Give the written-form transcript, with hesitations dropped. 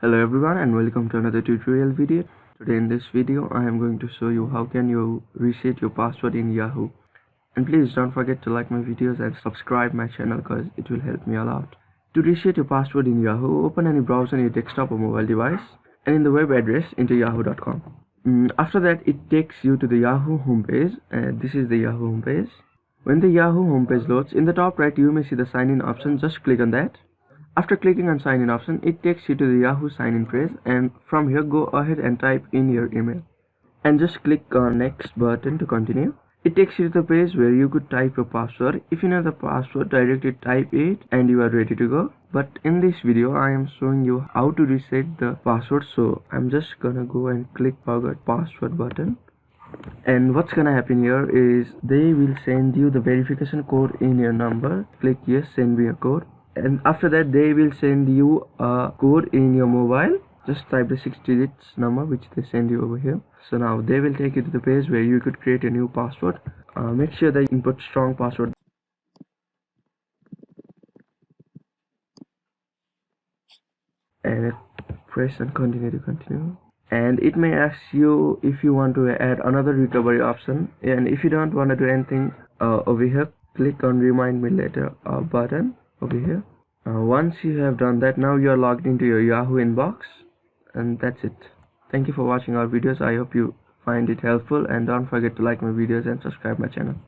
Hello everyone and welcome to another tutorial video. Today in this video I am going to show you how can you reset your password in Yahoo. And please don't forget to like my videos and subscribe my channel because it will help me a lot. To reset your password in Yahoo, open any browser on your desktop or mobile device and in the web address enter yahoo.com. After that it takes you to the Yahoo homepage. This is the Yahoo homepage. When the Yahoo homepage loads, in the top right you may see the sign in option. Just click on that. After clicking on sign in option, it takes you to the Yahoo sign in page, and from here go ahead and type in your email and just click on next button to continue. It takes you to the page where you could type your password. If you know the password, directly type it and you are ready to go. But in this video I am showing you how to reset the password, so I'm just gonna go and click forgot password button. And what's gonna happen here is they will send you the verification code in your number. Click yes, send me a code, and after that they will send you a code in your mobile. Just type the 6 digits number which they send you over here. So now they will take you to the page where you could create a new password. Make sure that you input strong password and press and continue to continue. And it may ask you if you want to add another recovery option, and if you don't want to do anything over here, click on remind me later button over here. Once you have done that, now you are logged into your Yahoo inbox, and that's it. Thank you for watching our videos. I hope you find it helpful, and don't forget to like my videos and subscribe my channel.